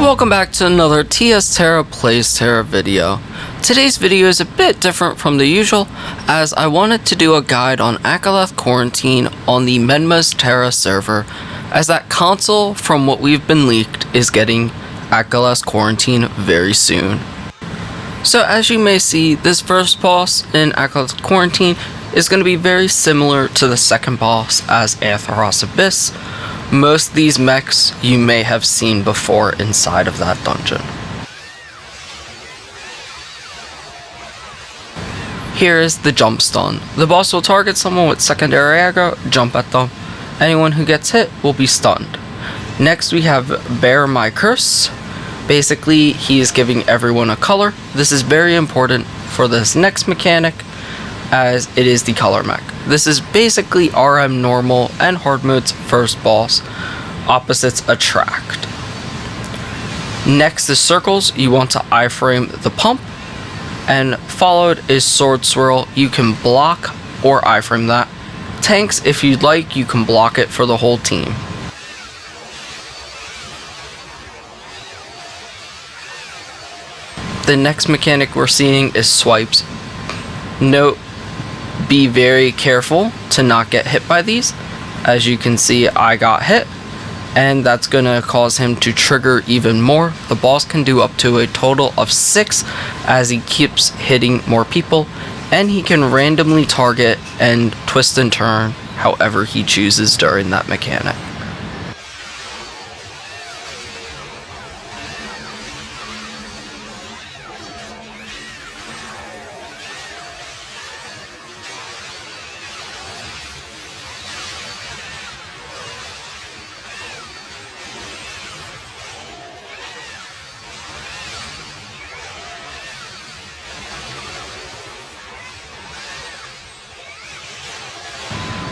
Welcome back to another Tera Plays Tera video. Today's video is a bit different from the usual, as I wanted to do a guide on Akalath Quarantine on the Menma's Tera server, as that console, from what we've been leaked, is getting Akalath Quarantine very soon. So as you may see, this first boss in Akalath Quarantine is going to be very similar to the second boss as Aetheros Abyss. Most of these mechs you may have seen before inside of that dungeon. Here is the jump stun. The boss will target someone with secondary aggro, jump at them. Anyone who gets hit will be stunned. Next we have Bear My Curse. Basically, he is giving everyone a color. This is very important for this next mechanic, as it is the color mech. This is basically RM normal and hard mode's first boss. Opposites attract. Next is circles. You want to iframe the pump, and followed is sword swirl. You can block or iframe that. Tanks, if you'd like, you can block it for the whole team. The next mechanic we're seeing is swipes. Note, be very careful to not get hit by these. As you can see, I got hit, and that's gonna cause him to trigger even more. The boss can do up to a total of 6 as he keeps hitting more people, and he can randomly target and twist and turn however he chooses during that mechanic.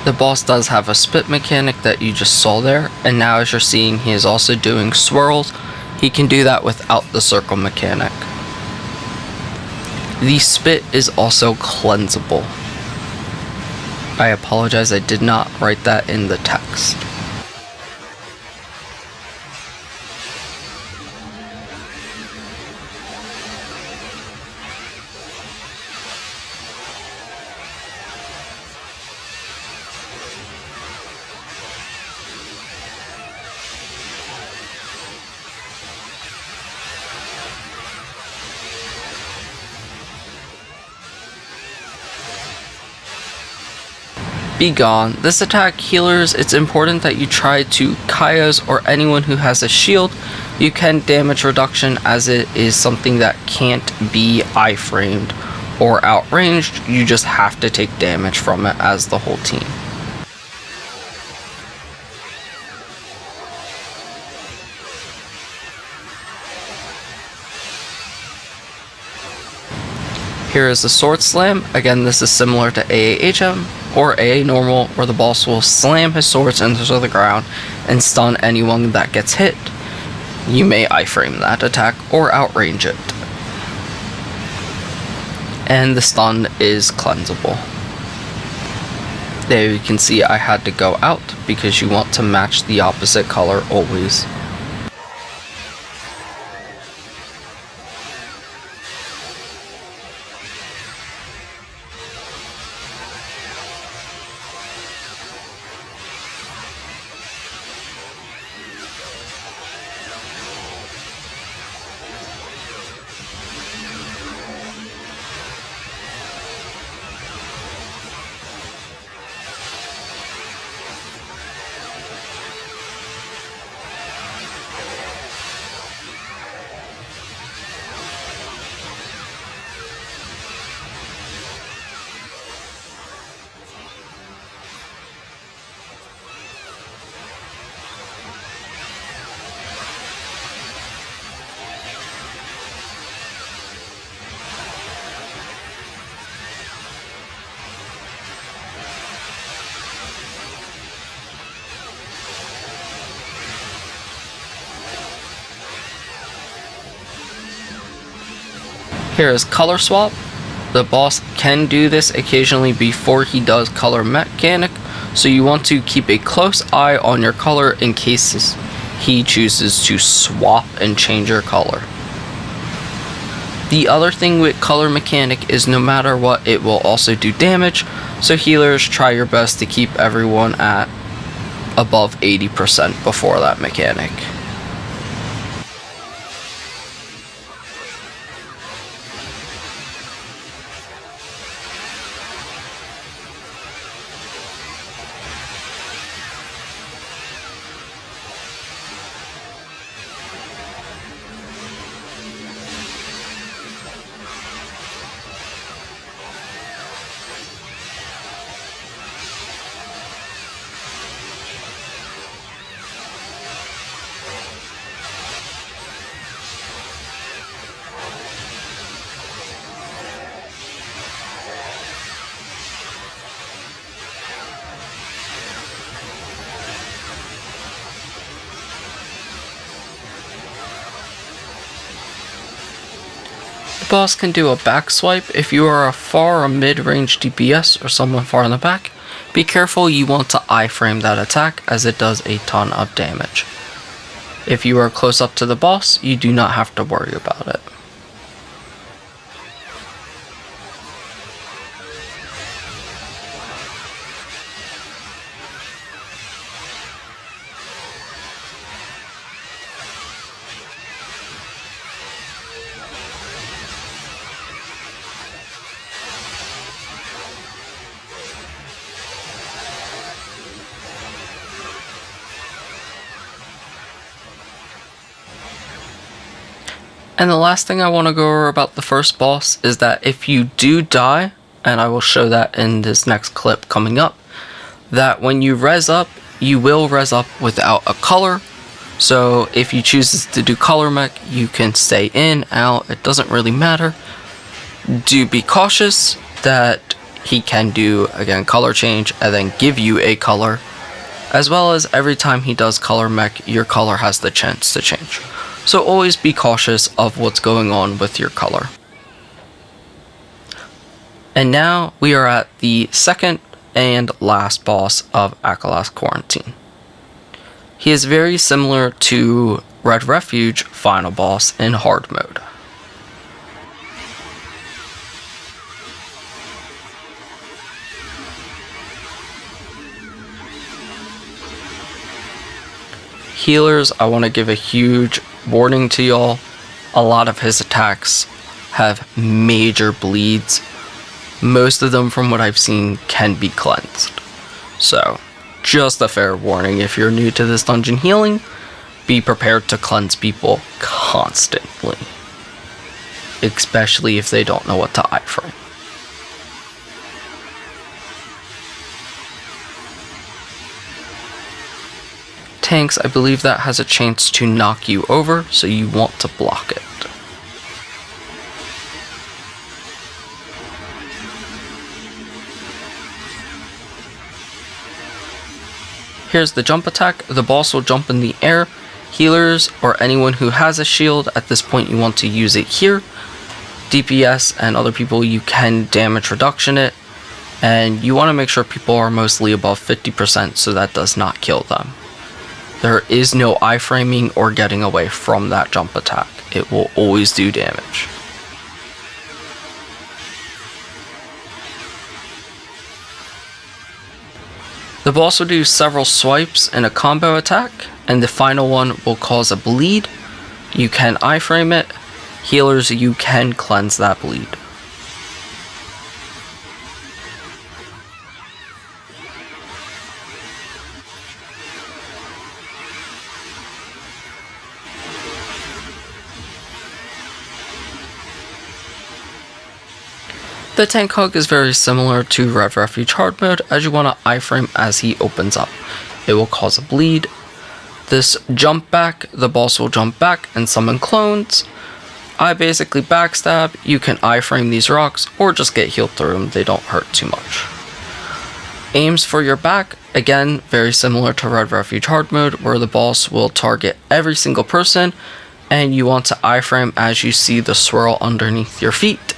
The boss does have a spit mechanic that you just saw there, and now as you're seeing, he is also doing swirls. He can do that without the circle mechanic. The spit is also cleansable. I apologize, I did not write that in the text. Be gone. This attack healers, it's important that you try to Kaya's or anyone who has a shield. You can damage reduction, as it is something that can't be iframed or outranged. You just have to take damage from it as the whole team. Here is the Sword Slam. Again, this is similar to AAHM or AA Normal, where the boss will slam his swords into the ground and stun anyone that gets hit. You may iframe that attack or outrange it. And the stun is cleansable. There you can see I had to go out because you want to match the opposite color always. Here is color swap. The boss can do this occasionally before he does color mechanic, so you want to keep a close eye on your color in case he chooses to swap and change your color. The other thing with color mechanic is no matter what, it will also do damage, so healers, try your best to keep everyone at above 80% before that mechanic. The boss can do a back swipe. If you are a far or mid-range DPS or someone far in the back, be careful, you want to iframe that attack as it does a ton of damage. If you are close up to the boss, you do not have to worry about it. And the last thing I want to go over about the first boss is that if you do die, and I will show that in this next clip coming up, that when you res up, you will res up without a color. So if you choose to do color mech, you can stay in, out, it doesn't really matter. Do be cautious that he can do, again, color change and then give you a color, as well as every time he does color mech, your color has the chance to change. So always be cautious of what's going on with your color. And now we are at the second and last boss of Akalath Quarantine. He is very similar to Red Refuge final boss in hard mode. Healers, I want to give a huge warning to y'all. A lot of his attacks have major bleeds. Most of them, from what I've seen, can be cleansed. So, just a fair warning, if you're new to this dungeon healing, be prepared to cleanse people constantly. Especially if they don't know what to iframe. Tanks, I believe that has a chance to knock you over, so you want to block it. Here's the jump attack. The boss will jump in the air. Healers or anyone who has a shield, at this point you want to use it here. DPS and other people, you can damage reduction it. And you want to make sure people are mostly above 50% so that does not kill them. There is no iframing or getting away from that jump attack. It will always do damage. The boss will do several swipes in a combo attack, and the final one will cause a bleed. You can iframe it. Healers, you can cleanse that bleed. The tank hug is very similar to Red Refuge hard mode, as you want to iframe as he opens up. It will cause a bleed. This jump back, the boss will jump back and summon clones. I basically backstab. You can iframe these rocks or just get healed through them, they don't hurt too much. Aims for your back, again, very similar to Red Refuge hard mode, where the boss will target every single person and you want to iframe as you see the swirl underneath your feet.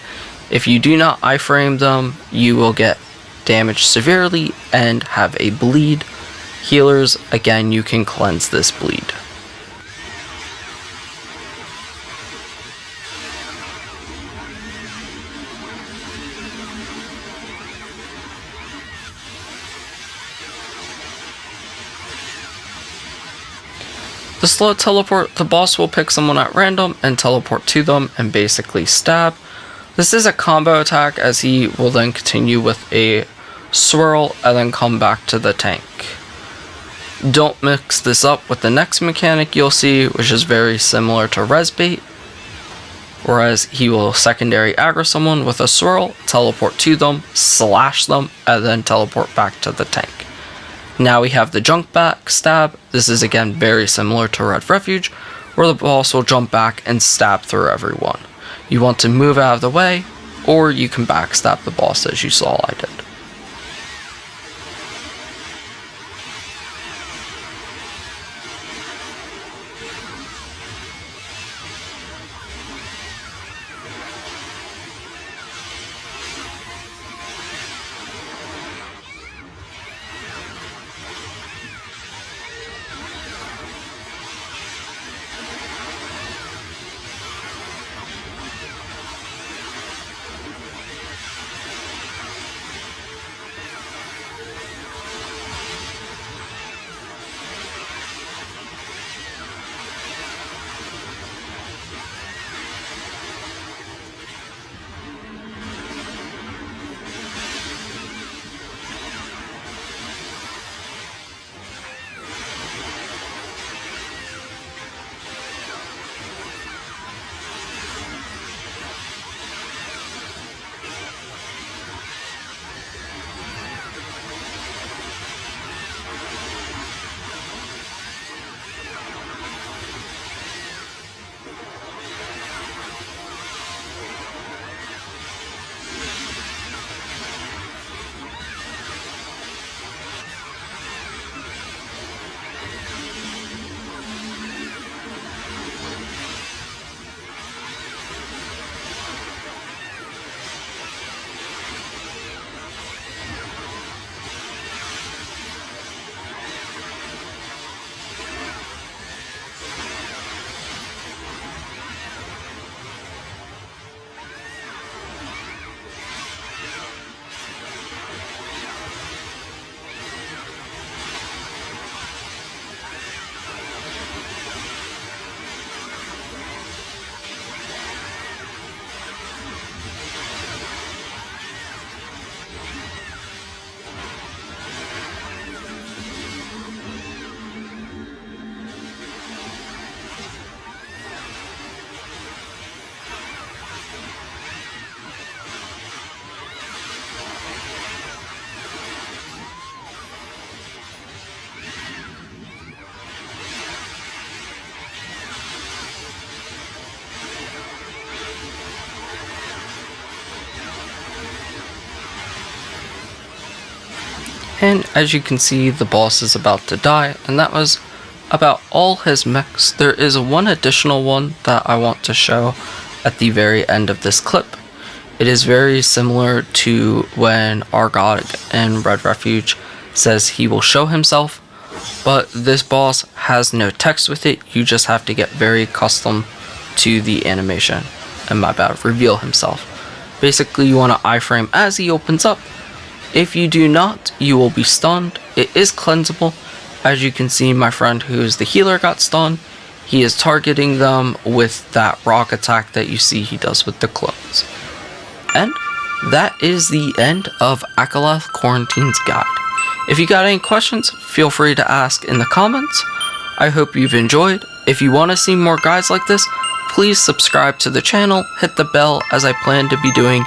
If you do not iframe them, you will get damaged severely and have a bleed. Healers, again, you can cleanse this bleed. The slow teleport, the boss will pick someone at random and teleport to them and basically stab. This is a combo attack as he will then continue with a swirl and then come back to the tank. Don't mix this up with the next mechanic you'll see, which is very similar to res bait, whereas he will secondary aggro someone with a swirl, teleport to them, slash them, and then teleport back to the tank. Now we have the jump back stab. This is again very similar to Red Refuge, where the boss will jump back and stab through everyone. You want to move out of the way, or you can backstab the boss as you saw I did. And as you can see, the boss is about to die, and that was about all his mechs. There is one additional one that I want to show at the very end of this clip. It is very similar to when our god in Red Refuge says he will show himself, but this boss has no text with it. You just have to get very custom to the animation, and my bad, reveal himself. Basically, you want to iframe as he opens up. If you do not, you will be stunned. It is cleansable. As you can see, my friend who's the healer got stunned. He is targeting them with that rock attack that you see he does with the clones. And that is the end of Akalath Quarantine's guide. If you got any questions, feel free to ask in the comments. I hope you've enjoyed. If you want to see more guides like this, please subscribe to the channel, hit the bell, as I plan to be doing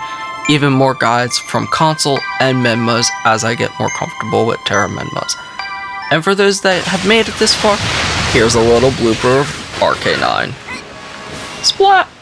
even more guides from console and Menmas as I get more comfortable with Tera Menmas. And for those that have made it this far, here's a little blooper of RK9. Splat!